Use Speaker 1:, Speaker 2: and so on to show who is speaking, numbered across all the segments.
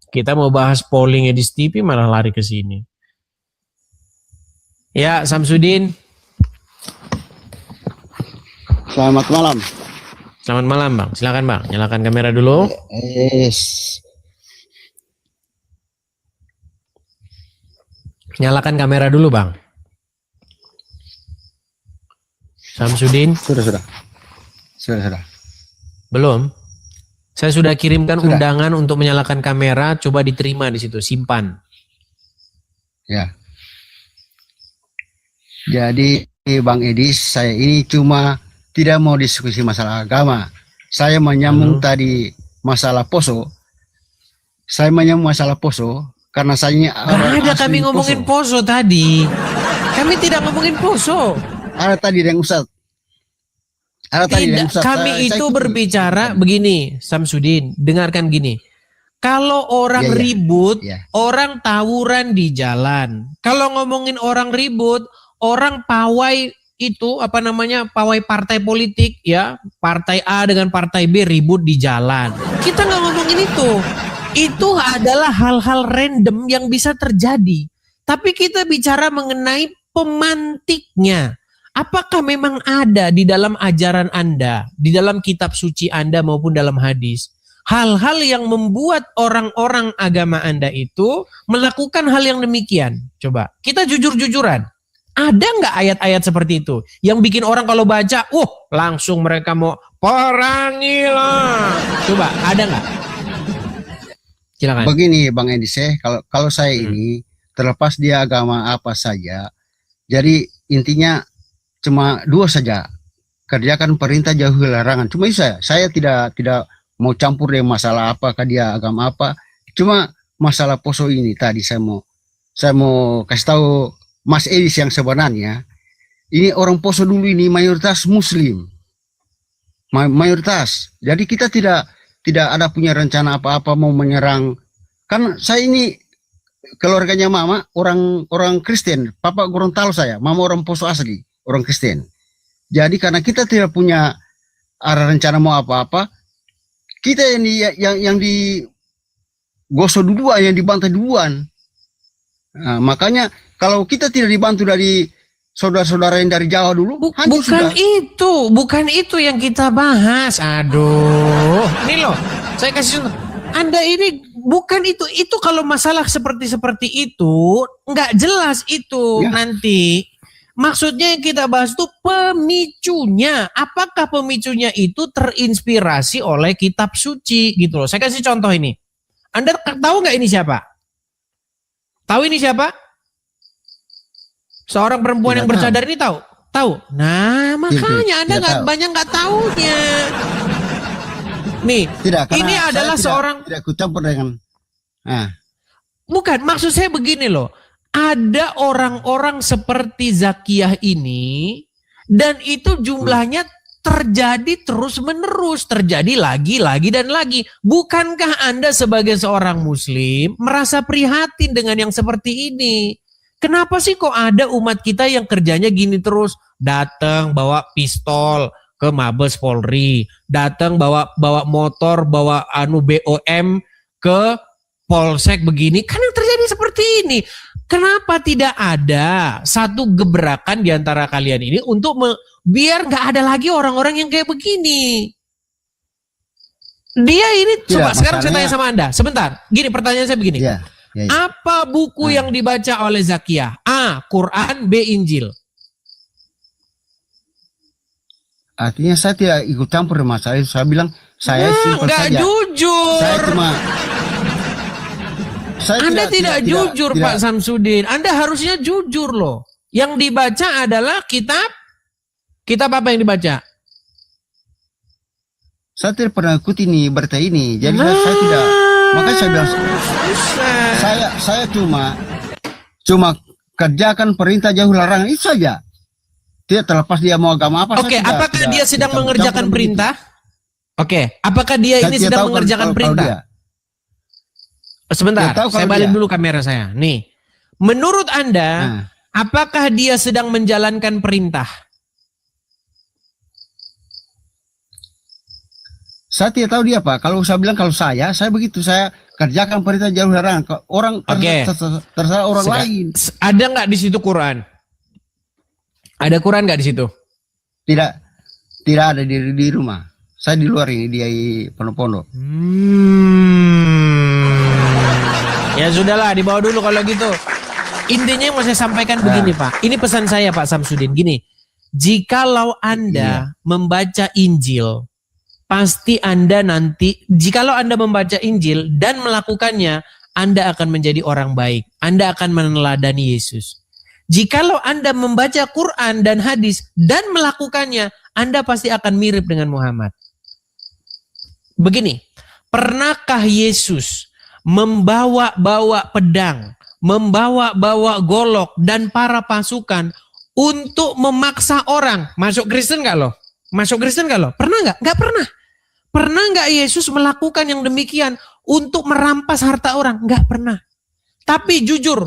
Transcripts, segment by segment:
Speaker 1: Kita mau bahas polling Edis TV malah lari ke sini. Ya, Samsudin.
Speaker 2: Selamat malam.
Speaker 1: Selamat malam, Bang. Silakan, Bang. Nyalakan kamera dulu.
Speaker 2: Yes.
Speaker 1: Nyalakan kamera dulu, Bang. Samsudin.
Speaker 2: Sudah.
Speaker 1: Belum. Saya sudah kirimkan
Speaker 2: Sudah.
Speaker 1: undangan untuk menyalakan kamera. Coba diterima di situ. Simpan.
Speaker 2: Ya. Jadi Bang Edis, saya ini cuma tidak mau diskusi masalah agama. Saya menyambung tadi masalah Poso. Saya menyambung masalah Poso karena saya
Speaker 1: Ada kami ngomongin Poso tadi. Kami tidak ngomongin Poso.
Speaker 2: Ada tadi yang Ustaz.
Speaker 1: Tidak, kami itu berbicara begini, Samsudin, dengarkan gini. Kalau orang ribut, orang tawuran di jalan. Kalau ngomongin orang ribut, orang pawai itu pawai partai politik ya, partai A dengan partai B ribut di jalan. Kita nggak ngomongin itu. Itu adalah hal-hal random yang bisa terjadi. Tapi kita bicara mengenai pemantiknya. Apakah memang ada di dalam ajaran Anda, di dalam kitab suci Anda maupun dalam hadis, hal-hal yang membuat orang-orang agama Anda itu melakukan hal yang demikian? Coba, kita jujur-jujuran. Ada nggak ayat-ayat seperti itu yang bikin orang kalau baca, langsung mereka mau perangilah? Coba, ada nggak? Silakan.
Speaker 2: Begini Bang Edis, kalau saya ini terlepas dia agama apa saja, jadi intinya cuma dua saja, kerjakan perintah jauhi larangan. Cuma itu saya tidak mau campur dengan masalah apakah dia agama apa. Cuma masalah Poso ini tadi saya mau kasih tahu Mas Edis yang sebenarnya ini orang Poso dulu ini mayoritas Muslim, mayoritas. Jadi kita tidak ada punya rencana apa-apa mau menyerang. Kan saya ini keluarganya mama orang Kristen, papa Gorontalo saya, mama orang Poso asli, orang Kristen. Jadi karena kita tidak punya arah rencana mau apa-apa, kita yang digosok duluan, yang dibantai duluan. Nah, makanya kalau kita tidak dibantu dari saudara-saudara yang dari Jawa dulu,
Speaker 1: bukan itu yang kita bahas. Aduh, ini loh, saya kasih contoh. Anda ini bukan itu kalau masalah seperti itu nggak jelas itu nanti. Maksudnya yang kita bahas itu pemicunya. Apakah pemicunya itu terinspirasi oleh kitab suci gitu loh. Saya kasih contoh ini. Anda tahu nggak ini siapa? Tahu ini siapa? Seorang perempuan yang bercadar ini tahu? Tahu. Nah, makanya Anda banyak nggak taunya. Nih, ini adalah seorang
Speaker 2: tidak kucampur dengan.
Speaker 1: Bukan, maksud saya begini loh. Ada orang-orang seperti Zakiyah ini dan itu jumlahnya terjadi terus-menerus, terjadi lagi dan lagi. Bukankah Anda sebagai seorang muslim merasa prihatin dengan yang seperti ini? Kenapa sih kok ada umat kita yang kerjanya gini terus? Datang bawa pistol ke Mabes Polri, datang bawa motor, bawa BOM ke Polsek begini. Kan yang terjadi seperti ini. Kenapa tidak ada satu gebrakan di antara kalian ini untuk biar nggak ada lagi orang-orang yang kayak begini? Dia ini coba sekarang saya tanya sama Anda. Sebentar, gini pertanyaan saya begini. Apa buku yang dibaca oleh Zakiyah? A. Quran, B. Injil.
Speaker 2: Artinya saya tidak ikut campur masalah itu. Saya bilang saya simpel saja.
Speaker 1: Nggak jujur. Anda tidak jujur, Pak Samsudin. Anda harusnya jujur loh. Yang dibaca adalah kitab apa yang dibaca?
Speaker 2: Saya tidak pernah ikut ini berita ini. Jadi saya tidak. Makanya saya bilang saya cuma kerjakan perintah jauh larangan itu saja. Tidak terlepas dia mau agama apa.
Speaker 1: Oke, apakah dia sedang mengerjakan perintah? Oke, apakah dia ini sedang mengerjakan perintah? Sebentar, saya balik dulu kamera saya. Nih, menurut Anda, apakah dia sedang menjalankan perintah?
Speaker 2: Saya tidak tahu dia Pak. Kalau saya bilang kalau saya begitu kerjakan perintah jauhi larangan. Orang terserah orang lain.
Speaker 1: Ada nggak di situ Quran? Ada Quran nggak di situ?
Speaker 2: Tidak ada di rumah. Saya di luar ini, di pondok-pondok.
Speaker 1: Ya sudahlah, dibawa dulu kalau gitu. Intinya yang mau saya sampaikan begini Pak. Ini pesan saya Pak Samsudin. Gini, jikalau Anda membaca Injil, pasti Anda nanti, jikalau Anda membaca Injil dan melakukannya, Anda akan menjadi orang baik. Anda akan meneladani Yesus. Jikalau Anda membaca Quran dan hadis dan melakukannya, Anda pasti akan mirip dengan Muhammad. Begini, pernahkah Yesus membawa-bawa pedang, membawa-bawa golok dan para pasukan untuk memaksa orang masuk Kristen nggak loh? Masuk Kristen nggak loh? Pernah nggak? Nggak pernah. Pernah nggak Yesus melakukan yang demikian untuk merampas harta orang? Nggak pernah. Tapi jujur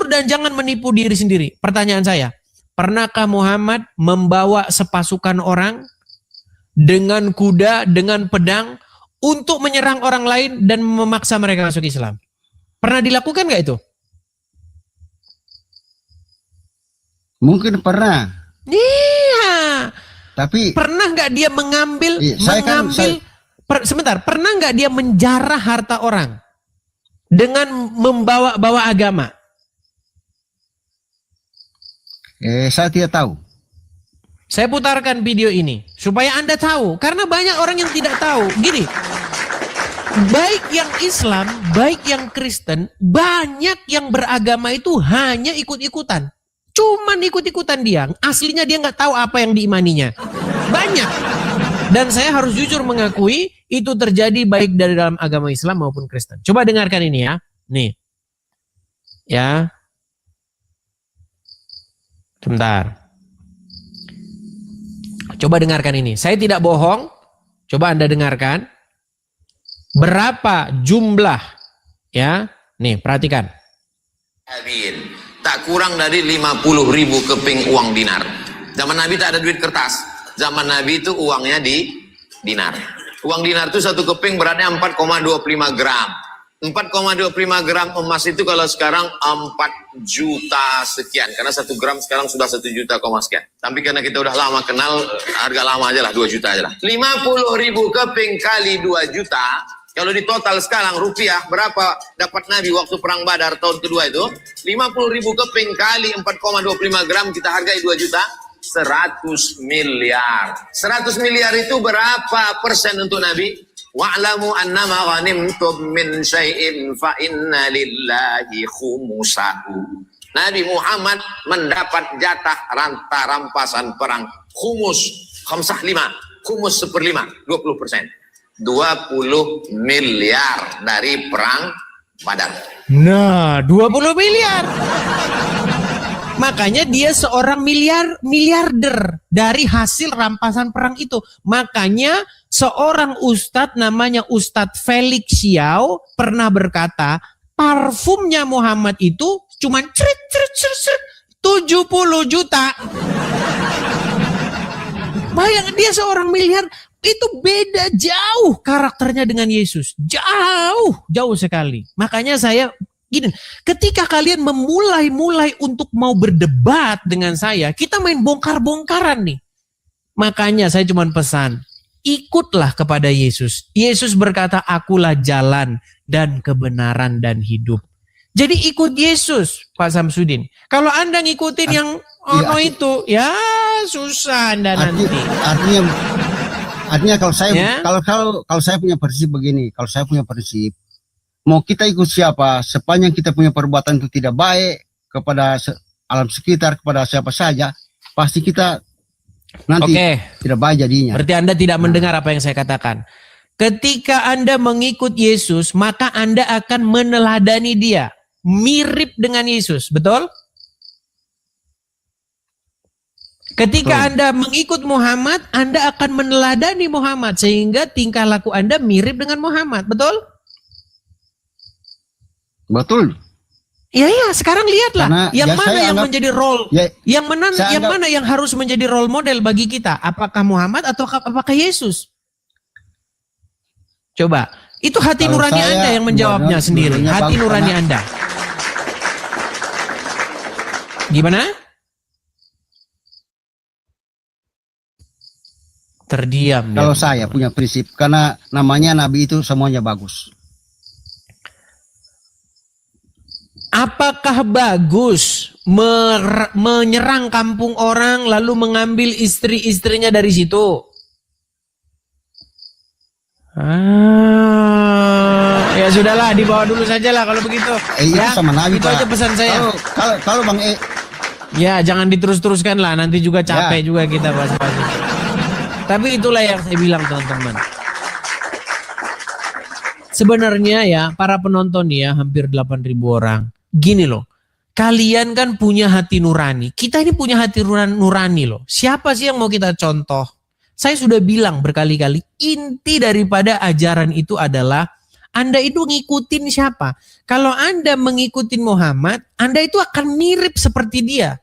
Speaker 1: dan jangan menipu diri sendiri. Pertanyaan saya, pernahkah Muhammad membawa sepasukan orang dengan kuda, dengan pedang untuk menyerang orang lain dan memaksa mereka masuk Islam? Pernah dilakukan nggak itu?
Speaker 2: Mungkin pernah.
Speaker 1: Iya.
Speaker 2: Tapi
Speaker 1: pernah nggak dia mengambil, pernah nggak dia menjarah harta orang dengan membawa-bawa agama?
Speaker 2: Saya tidak tahu.
Speaker 1: Saya putarkan video ini supaya Anda tahu, karena banyak orang yang tidak tahu. Gini, baik yang Islam, baik yang Kristen, banyak yang beragama itu hanya ikut-ikutan. Cuman ikut-ikutan dia. Aslinya dia nggak tahu apa yang diimaninya. Banyak. Dan saya harus jujur mengakui itu terjadi baik dari dalam agama Islam maupun Kristen. Coba dengarkan ini ya. Nih. Ya. Sebentar. Coba dengarkan ini. Saya tidak bohong. Coba Anda dengarkan. Berapa jumlah, ya? Nih, perhatikan.
Speaker 3: Tak kurang dari 50.000 keping uang dinar. Zaman Nabi tak ada duit kertas. Zaman Nabi itu uangnya di dinar. Uang dinar itu satu keping beratnya 4,25 gram. 4,25 gram emas itu kalau sekarang 4 juta sekian. Karena 1 gram sekarang sudah 1 juta sekian. Tapi karena kita udah lama kenal, harga lama aja lah, 2 juta aja lah. 50.000 keping kali 2 juta. Kalau di total sekarang rupiah, berapa dapat Nabi waktu perang Badar tahun kedua itu? 50.000 keping kali 4,25 gram kita hargai 2 juta. 100 miliar. 100 miliar itu berapa persen untuk Nabi? Wa'lamu annama ghanimtum min syai'in fa inna lillahi khumusahu. Nabi Muhammad mendapat jatah rampasan perang khumus, khamsah 5, khumus 1/5, 20%. 20 miliar dari perang Badar.
Speaker 1: Nah, 20 miliar. Makanya dia seorang miliarder dari hasil rampasan perang itu. Makanya seorang ustadz namanya Ustadz Felix Xiao pernah berkata, parfumnya Muhammad itu cuma 70 juta. Bayangkan dia seorang miliar, itu beda jauh karakternya dengan Yesus. Jauh sekali. Makanya saya gini, ketika kalian memulai untuk mau berdebat dengan saya, kita main bongkar-bongkaran nih. Makanya saya cuma pesan, ikutlah kepada Yesus. Yesus berkata, akulah jalan dan kebenaran dan hidup. Jadi ikut Yesus, Pak Samsudin. Kalau Anda ngikutin yang itu, ya susah Anda nanti.
Speaker 2: Artinya kalau saya punya prinsip begini, mau kita ikut siapa, sepanjang kita punya perbuatan itu tidak baik kepada alam sekitar, kepada siapa saja, pasti kita nanti tidak baik jadinya.
Speaker 1: Berarti Anda tidak mendengar apa yang saya katakan. Ketika Anda mengikut Yesus, maka Anda akan meneladani dia. Mirip dengan Yesus, betul? Ketika Anda mengikut Muhammad, Anda akan meneladani Muhammad. Sehingga tingkah laku Anda mirip dengan Muhammad, betul?
Speaker 2: Betul.
Speaker 1: Ya, sekarang lihatlah.
Speaker 2: Karena
Speaker 1: yang mana yang menjadi role? Yang mana yang harus menjadi role model bagi kita? Apakah Muhammad atau apakah Yesus? Coba. Itu hati
Speaker 2: Kalau
Speaker 1: nurani Anda yang menjawabnya sendiri. Hati nurani Anda. Gimana? Terdiam.
Speaker 2: Kalau saya punya prinsip, karena namanya Nabi itu semuanya bagus.
Speaker 1: Apakah bagus menyerang kampung orang lalu mengambil istri-istrinya dari situ? Ya sudahlah, dibawa dulu saja lah kalau begitu.
Speaker 2: Itu
Speaker 1: Ya,
Speaker 2: sama Nabi,
Speaker 1: itu
Speaker 2: Pak.
Speaker 1: aja pesan saya.
Speaker 2: Kalau Bang
Speaker 1: Ya, jangan diterus-teruskan lah, nanti juga capek juga kita bahas-bahas. Tapi itulah yang saya bilang, teman-teman. Sebenarnya ya, para penonton ya, hampir 8.000 orang. Gini loh, kalian kan punya hati nurani. Kita ini punya hati nurani loh. Siapa sih yang mau kita contoh? Saya sudah bilang berkali-kali, inti daripada ajaran itu adalah Anda itu ngikutin siapa? Kalau Anda mengikuti Muhammad, Anda itu akan mirip seperti dia.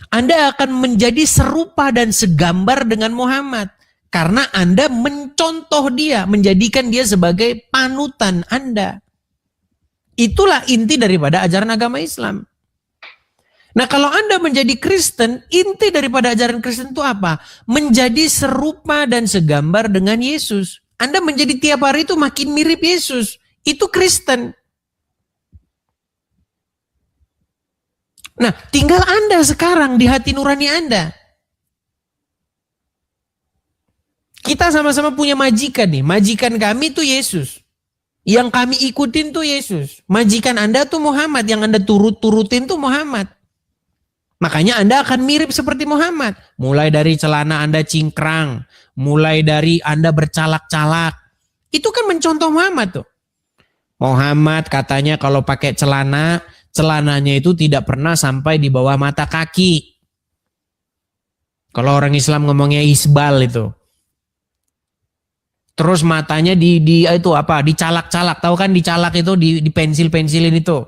Speaker 1: Anda akan menjadi serupa dan segambar dengan Muhammad. Karena Anda mencontoh dia, menjadikan dia sebagai panutan Anda. Itulah inti daripada ajaran agama Islam. Nah, kalau Anda menjadi Kristen, inti daripada ajaran Kristen itu apa? Menjadi serupa dan segambar dengan Yesus. Anda menjadi tiap hari itu makin mirip Yesus. Itu Kristen. Nah, tinggal Anda sekarang di hati nurani Anda. Kita sama-sama punya majikan nih. Majikan kami itu Yesus. Yang kami ikutin tuh Yesus. Majikan Anda tuh Muhammad. Yang Anda turutin tuh Muhammad. Makanya Anda akan mirip seperti Muhammad. Mulai dari celana Anda cingkrang. Mulai dari Anda bercalak-calak. Itu kan mencontoh Muhammad tuh. Muhammad katanya kalau pakai celana, celananya itu tidak pernah sampai di bawah mata kaki. Kalau orang Islam ngomongnya isbal itu. Terus matanya itu apa? Dicalak-calak. Tahu kan dicalak itu di pensil-pensilin itu.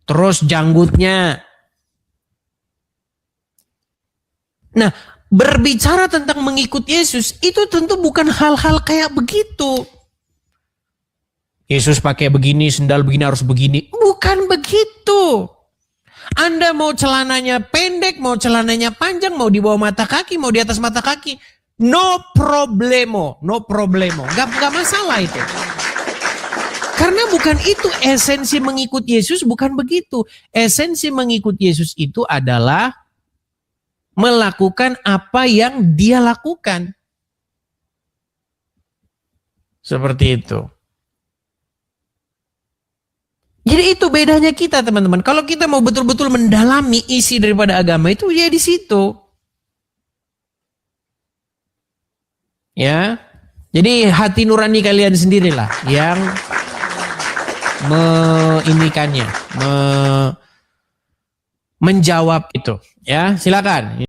Speaker 1: Terus janggutnya. Nah, berbicara tentang mengikut Yesus itu tentu bukan hal-hal kayak begitu. Yesus pakai begini, sendal begini, harus begini. Bukan begitu. Anda mau celananya pendek, mau celananya panjang, mau di bawah mata kaki, mau di atas mata kaki. No problemo. Gak masalah itu. Karena bukan itu esensi mengikut Yesus, bukan begitu. Esensi mengikut Yesus itu adalah melakukan apa yang dia lakukan. Seperti itu. Jadi itu bedanya kita, teman-teman. Kalau kita mau betul-betul mendalami isi daripada agama itu, ya di situ. Ya. Jadi hati nurani kalian sendirilah yang menjawab itu. Ya, silakan.